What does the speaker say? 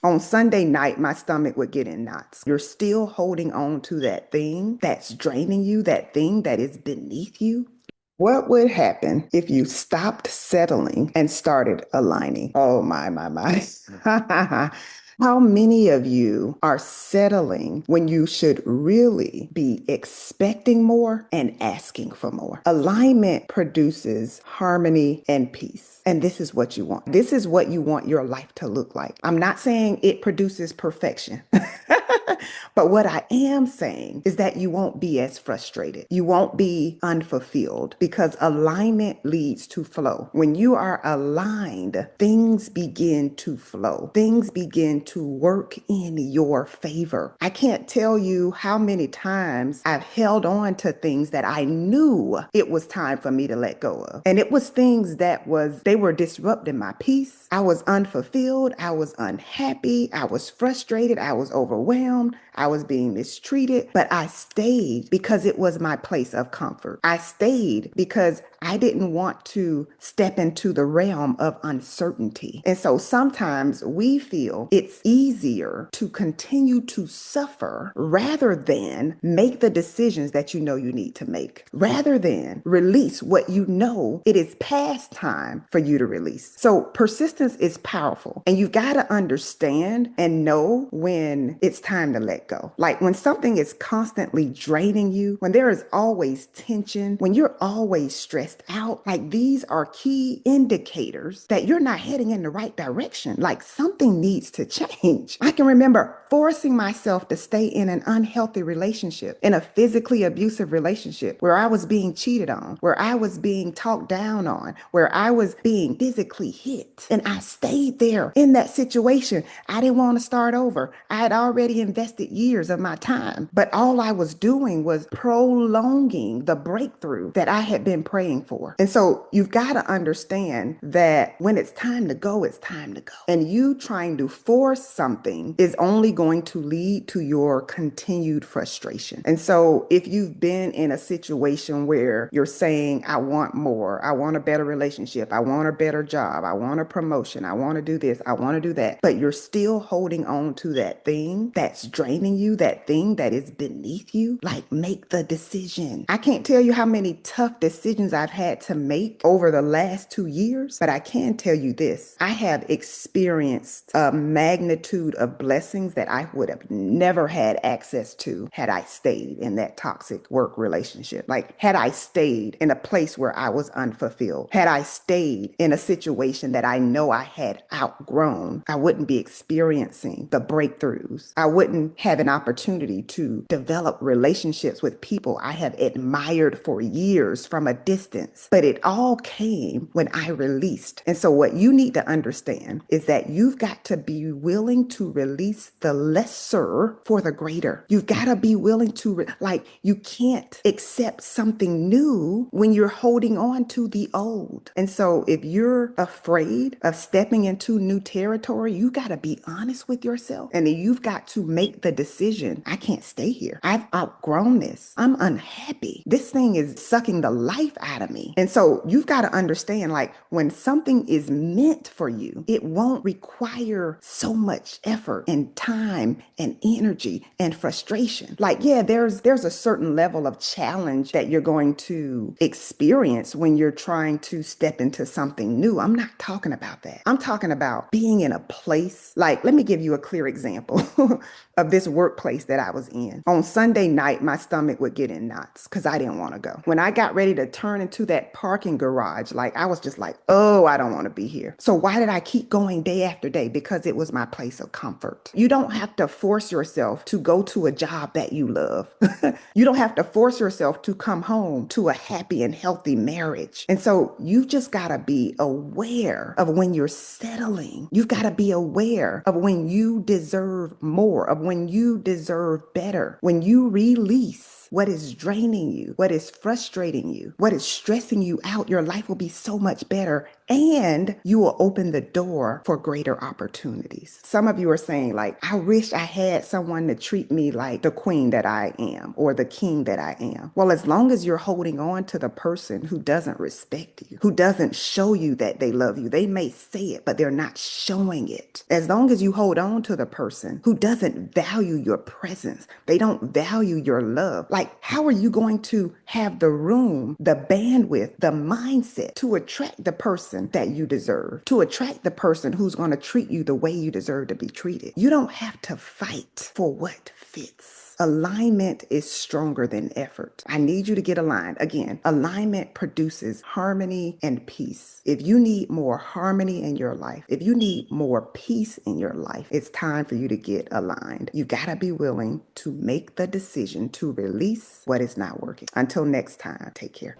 On Sunday night, my stomach would get in knots. You're still holding on to that thing that's draining you, that thing that is beneath you. What would happen if you stopped settling and started aligning? Oh, my. How many of you are settling when you should really be expecting more and asking for more? Alignment produces harmony and peace. And this is what you want. This is what you want your life to look like. I'm not saying it produces perfection. But what I am saying is that you won't be as frustrated. You won't be unfulfilled because alignment leads to flow. When you are aligned, things begin to flow. Things begin to work in your favor. I can't tell you how many times I've held on to things that I knew it was time for me to let go of. And it was things they were disrupting my peace. I was unfulfilled. I was unhappy. I was frustrated. I was overwhelmed. I was being mistreated, but I stayed because it was my place of comfort. I stayed because I didn't want to step into the realm of uncertainty. And so sometimes we feel it's easier to continue to suffer rather than make the decisions that you know you need to make, rather than release what you know it is past time for you to release. So persistence is powerful, and you've got to understand and know when it's time to let go. Like when something is constantly draining you, when there is always tension, when you're always stressed out, like these are key indicators that you're not heading in the right direction. Like something needs to change. I can remember forcing myself to stay in an unhealthy relationship, in a physically abusive relationship where I was being cheated on, where I was being talked down on, where I was being physically hit. And I stayed there in that situation. I didn't want to start over. I had already invested years of my time, but all I was doing was prolonging the breakthrough that I had been praying for. And so you've got to understand that when it's time to go, it's time to go. And you trying to force something is only going to lead to your continued frustration. And so if you've been in a situation where you're saying, I want more, I want a better relationship, I want a better job, I want a promotion, I want to do this, I want to do that, but you're still holding on to that thing that's draining you, that thing that is beneath you, like make the decision. I can't tell you how many tough decisions I've had to make over the last 2 years, but I can tell you this. I have experienced a magnitude of blessings that I would have never had access to had I stayed in that toxic work relationship. Like had I stayed in a place where I was unfulfilled, had I stayed in a situation that I know I had outgrown, I wouldn't be experiencing the breakthroughs. I wouldn't have an opportunity to develop relationships with people I have admired for years from a distance. But it all came when I released. And so what you need to understand is that you've got to be willing to release the lesser for the greater. You've got to be willing to, you can't accept something new when you're holding on to the old. And so if you're afraid of stepping into new territory, you got to be honest with yourself. And then you've got to make the decision. I can't stay here. I've outgrown this. I'm unhappy. This thing is sucking the life out of me. And so you've got to understand, like when something is meant for you, it won't require so much effort and time and energy and frustration. Like, yeah, there's a certain level of challenge that you're going to experience when you're trying to step into something new. I'm not talking about that. I'm talking about being in a place, like, let me give you a clear example of this workplace that I was in. On Sunday night, my stomach would get in knots because I didn't want to go. When I got ready to turn into that parking garage, like I was just like, oh, I don't want to be here. So why did I keep going day after day? Because it was my place of comfort. You don't have to force yourself to go to a job that you love. You don't have to force yourself to come home to a happy and healthy marriage. And so you just got to be aware of when you're settling. You've got to be aware of when you deserve more, of when you deserve better, when you release what is draining you, what is frustrating you, what is stressing you out, your life will be so much better, and you will open the door for greater opportunities. Some of you are saying, like, I wish I had someone to treat me like the queen that I am or the king that I am. Well, as long as you're holding on to the person who doesn't respect you, who doesn't show you that they love you, they may say it, but they're not showing it. As long as you hold on to the person who doesn't value your presence, they don't value your love. Like, how are you going to have the room, the bandwidth, the mindset to attract the person that you deserve, to attract the person who's going to treat you the way you deserve to be treated? You don't have to fight for what fits. Alignment is stronger than effort. I need you to get aligned. Again, alignment produces harmony and peace. If you need more harmony in your life, if you need more peace in your life, it's time for you to get aligned. You got to be willing to make the decision to release what is not working. Until next time, take care.